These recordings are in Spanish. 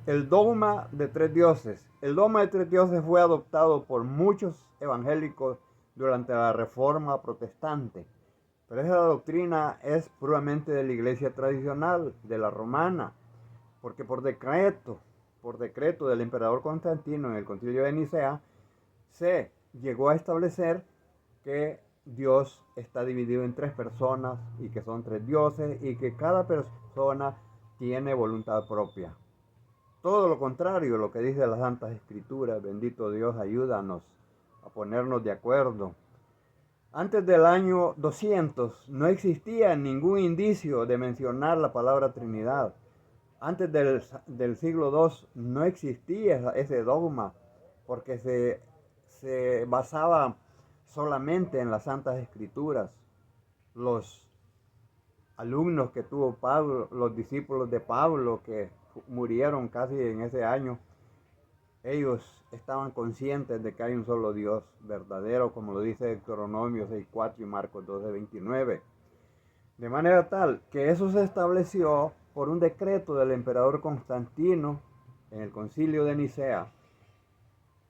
El dogma de tres dioses. El dogma de tres dioses fue adoptado por muchos evangélicos durante la Reforma Protestante, pero esa doctrina es puramente de la iglesia tradicional, de la romana, porque por decreto del emperador Constantino en el Concilio de Nicea, se llegó a establecer que Dios está dividido en tres personas y que son tres dioses y que cada persona tiene voluntad propia. Todo lo contrario, lo que dice las Santas Escrituras, bendito Dios, ayúdanos a ponernos de acuerdo. Antes del año 200 no existía ningún indicio de mencionar la palabra Trinidad. Antes del siglo II no existía ese dogma porque se basaba solamente en las Santas Escrituras. Los alumnos que tuvo Pablo, los discípulos de Pablo que murieron casi en ese año, ellos estaban conscientes de que hay un solo Dios verdadero, como lo dice Deuteronomio 6:4 y Marcos 12:29. De manera tal que eso se estableció por un decreto del emperador Constantino en el concilio de Nicea.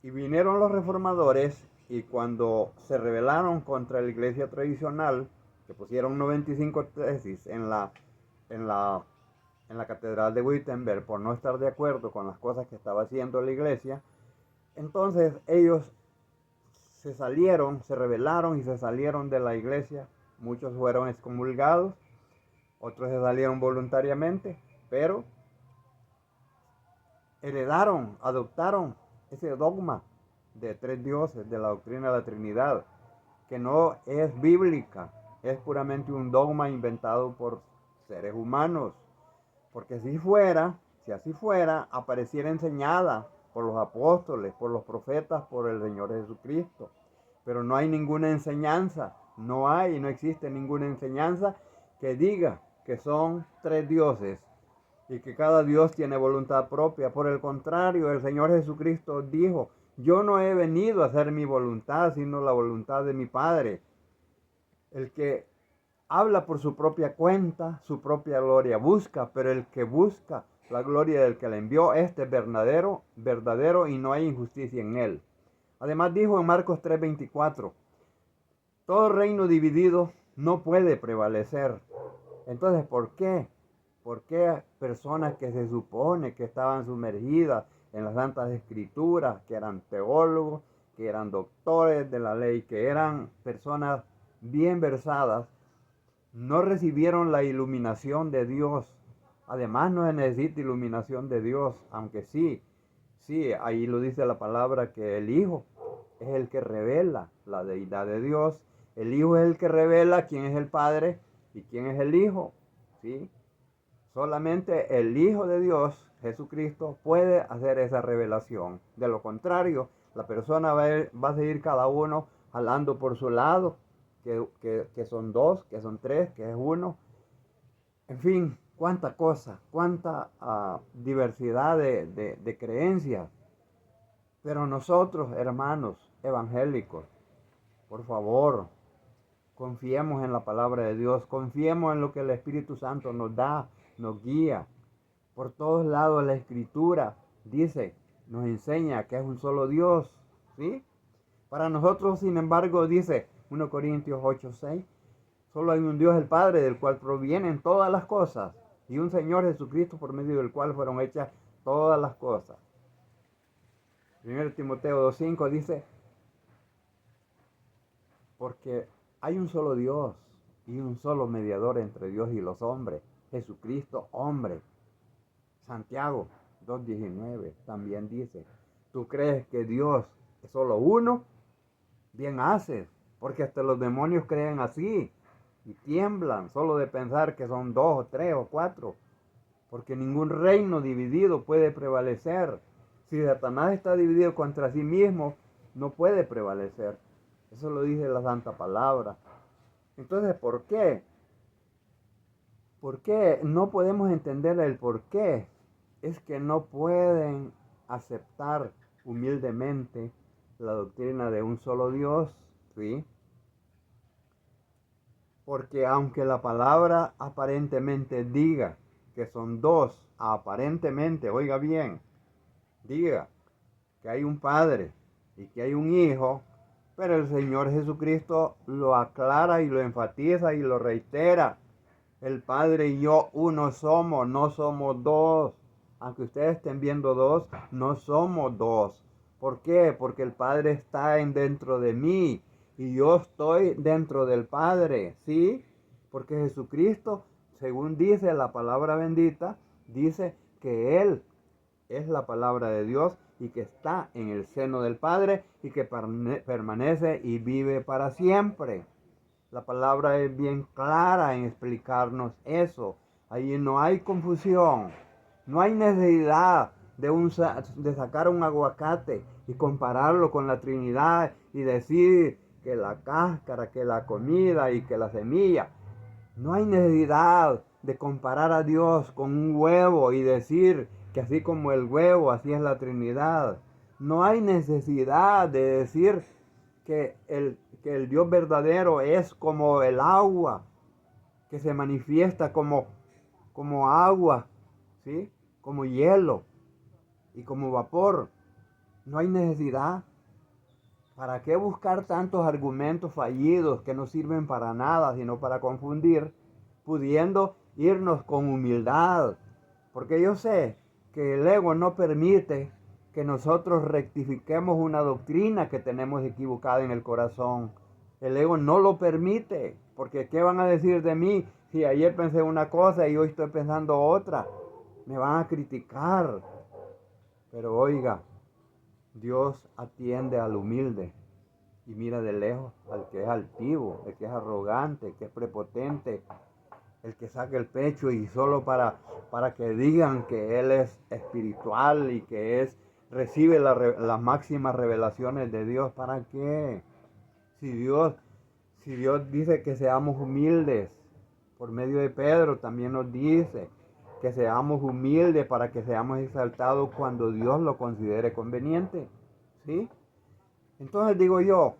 Y vinieron los reformadores y cuando se rebelaron contra la iglesia tradicional, que pusieron 95 tesis en la, en la catedral de Wittenberg por no estar de acuerdo con las cosas que estaba haciendo la iglesia, entonces ellos se rebelaron y se salieron de la iglesia. Muchos fueron excomulgados, otros se salieron voluntariamente, pero adoptaron ese dogma de tres dioses, de la doctrina de la Trinidad, que no es bíblica, es puramente un dogma inventado por seres humanos. Porque si así fuera, apareciera enseñada por los apóstoles, por los profetas, por el Señor Jesucristo. Pero no hay ninguna enseñanza, no existe ninguna enseñanza que diga que son tres dioses y que cada Dios tiene voluntad propia. Por el contrario, el Señor Jesucristo dijo: yo no he venido a hacer mi voluntad, sino la voluntad de mi Padre. El que habla por su propia cuenta, su propia gloria busca, pero el que busca la gloria del que le envió, este es verdadero, verdadero y no hay injusticia en él. Además dijo en Marcos 3:24, todo reino dividido no puede prevalecer. Entonces, ¿por qué? ¿Por qué personas que se supone que estaban sumergidas en las Santas Escrituras, que eran teólogos, que eran doctores de la ley, que eran personas bien versadas, no recibieron la iluminación de Dios? Además, no se necesita iluminación de Dios, aunque sí, ahí lo dice la palabra que el Hijo es el que revela la deidad de Dios. El Hijo es el que revela quién es el Padre y quién es el Hijo, ¿sí? Solamente el Hijo de Dios, Jesucristo, puede hacer esa revelación. De lo contrario, la persona va a seguir cada uno jalando por su lado, que son dos, que son tres, que es uno. En fin, cuánta cosa, cuánta diversidad de creencias. Pero nosotros, hermanos evangélicos, por favor, confiemos en la palabra de Dios, confiemos en lo que el Espíritu Santo nos da, nos guía. Por todos lados la Escritura dice, nos enseña que es un solo Dios, ¿sí? Para nosotros, sin embargo, dice 1 Corintios 8:6, solo hay un Dios el Padre, del cual provienen todas las cosas, y un Señor Jesucristo por medio del cual fueron hechas todas las cosas. 1 Timoteo 2:5 dice, porque hay un solo Dios y un solo mediador entre Dios y los hombres, Jesucristo hombre. Santiago 2:19 también dice, ¿tú crees que Dios es solo uno? Bien haces, porque hasta los demonios creen así y tiemblan solo de pensar que son dos o tres o cuatro, porque ningún reino dividido puede prevalecer. Si Satanás está dividido contra sí mismo, no puede prevalecer. Eso lo dice la Santa Palabra. Entonces, ¿por qué? ¿Por qué no podemos entender el por qué? Es que no pueden aceptar humildemente la doctrina de un solo Dios, ¿sí? Porque aunque la palabra aparentemente diga que son dos, aparentemente, oiga bien, diga que hay un Padre y que hay un Hijo, pero el Señor Jesucristo lo aclara y lo enfatiza y lo reitera. El Padre y yo uno somos, no somos dos. Aunque ustedes estén viendo dos, no somos dos. ¿Por qué? Porque el Padre está dentro de mí y yo estoy dentro del Padre, ¿sí? Porque Jesucristo, según dice la palabra bendita, dice que Él es la palabra de Dios y que está en el seno del Padre y que permanece y vive para siempre. La palabra es bien clara en explicarnos eso. Ahí no hay confusión. No hay necesidad de sacar un aguacate y compararlo con la Trinidad y decir que la cáscara, que la comida y que la semilla. No hay necesidad de comparar a Dios con un huevo y decir que así como el huevo, así es la Trinidad. No hay necesidad de decir que el Dios verdadero es como el agua, que se manifiesta como agua, ¿sí? Como hielo y como vapor. No hay necesidad. ¿Para qué buscar tantos argumentos fallidos que no sirven para nada, sino para confundir, pudiendo irnos con humildad? Porque yo sé que el ego no permite que nosotros rectifiquemos una doctrina que tenemos equivocada en el corazón. El ego no lo permite, porque ¿qué van a decir de mí si ayer pensé una cosa y hoy estoy pensando otra? Me van a criticar. Pero oiga, Dios atiende al humilde y mira de lejos al que es altivo, el que es arrogante, el que es prepotente, el que saca el pecho y solo para que digan que él es espiritual y que recibe las máximas revelaciones de Dios. ¿Para qué? Si Dios, si Dios dice que seamos humildes, por medio de Pedro también nos dice que seamos humildes para que seamos exaltados cuando Dios lo considere conveniente. ¿Sí? Entonces digo yo,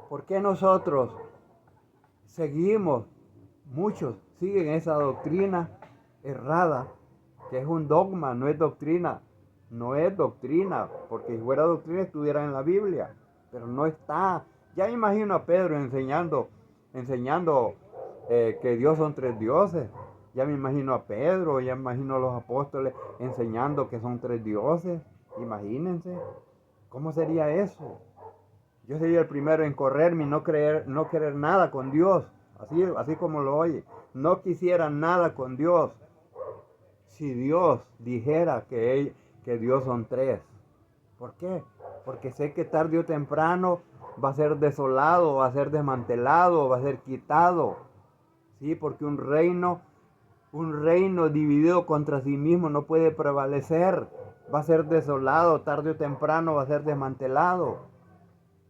¿por qué nosotros seguimos, muchos siguen esa doctrina errada, que es un dogma, no es doctrina? No es doctrina, porque si fuera doctrina estuviera en la Biblia, pero no está. Ya imagino a Pedro enseñando que Dios son tres dioses. Ya me imagino a Pedro, ya me imagino a los apóstoles enseñando que son tres dioses. Imagínense, ¿cómo sería eso? Yo sería el primero en correrme y no querer nada con Dios, así como lo oye. No quisiera nada con Dios. Si Dios dijera que Dios son tres. ¿Por qué? Porque sé que tarde o temprano va a ser desolado, va a ser desmantelado, va a ser quitado. Sí, porque un reino dividido contra sí mismo no puede prevalecer. Va a ser desolado, tarde o temprano va a ser desmantelado.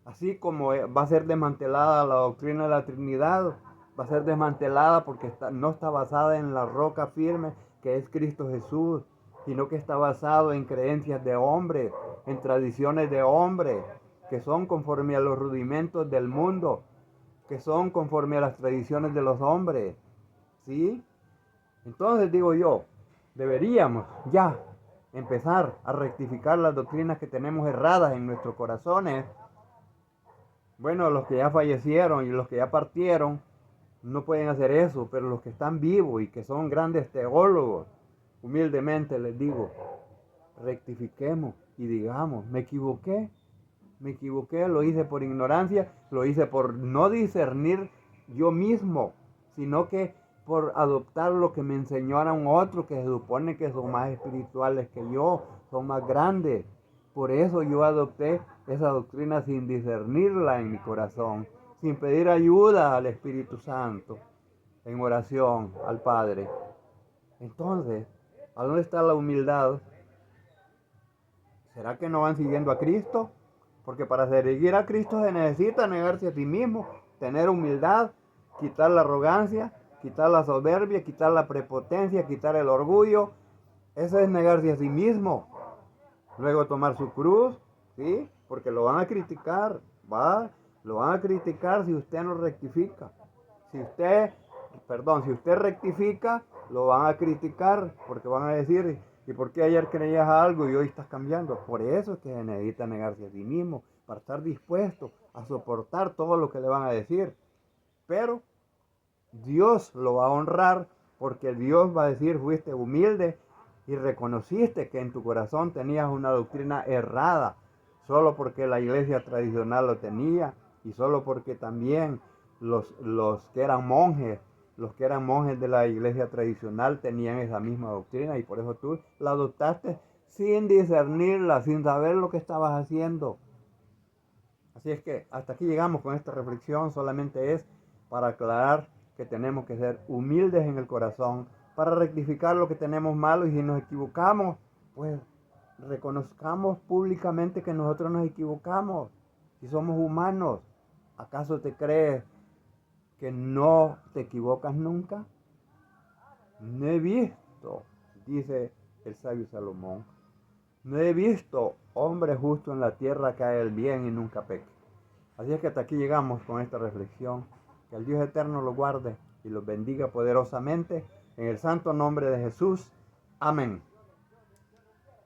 Así como va a ser desmantelada la doctrina de la Trinidad, va a ser desmantelada porque no está basada en la roca firme que es Cristo Jesús, sino que está basado en creencias de hombres, en tradiciones de hombres, que son conforme a los rudimentos del mundo, que son conforme a las tradiciones de los hombres. ¿Sí? Entonces digo yo, deberíamos ya empezar a rectificar las doctrinas que tenemos erradas en nuestros corazones. Bueno, los que ya fallecieron y los que ya partieron no pueden hacer eso, pero los que están vivos y que son grandes teólogos, humildemente les digo, rectifiquemos y digamos, me equivoqué, lo hice por ignorancia, lo hice por no discernir yo mismo, sino que por adoptar lo que me enseñaron otros que se supone que son más espirituales que yo, son más grandes. Por eso yo adopté esa doctrina sin discernirla en mi corazón, sin pedir ayuda al Espíritu Santo, en oración al Padre. Entonces, ¿a dónde está la humildad? ¿Será que no van siguiendo a Cristo? Porque para seguir a Cristo se necesita negarse a sí mismo, tener humildad, quitar la arrogancia, quitar la soberbia, quitar la prepotencia, quitar el orgullo. Eso es negarse a sí mismo. Luego tomar su cruz, ¿sí? Porque lo van a criticar, lo van a criticar si usted no rectifica. Si usted perdón, si usted rectifica, lo van a criticar porque van a decir, ¿y por qué ayer creías algo y hoy estás cambiando? Por eso es que se necesita negarse a sí mismo, para estar dispuesto a soportar todo lo que le van a decir. Pero Dios lo va a honrar porque Dios va a decir, fuiste humilde y reconociste que en tu corazón tenías una doctrina errada, solo porque la iglesia tradicional lo tenía y solo porque también los que eran monjes, los que eran monjes de la iglesia tradicional tenían esa misma doctrina y por eso tú la adoptaste sin discernirla, sin saber lo que estabas haciendo. Así es que hasta aquí llegamos con esta reflexión, solamente es para aclarar que tenemos que ser humildes en el corazón, para rectificar lo que tenemos malo y si nos equivocamos, pues reconozcamos públicamente que nosotros nos equivocamos, si somos humanos. ¿Acaso te crees que no te equivocas nunca? No he visto, dice el sabio Salomón, no he visto hombre justo en la tierra que haga el bien y nunca peque. Así es que hasta aquí llegamos con esta reflexión. Que el Dios eterno los guarde y los bendiga poderosamente. En el santo nombre de Jesús. Amén.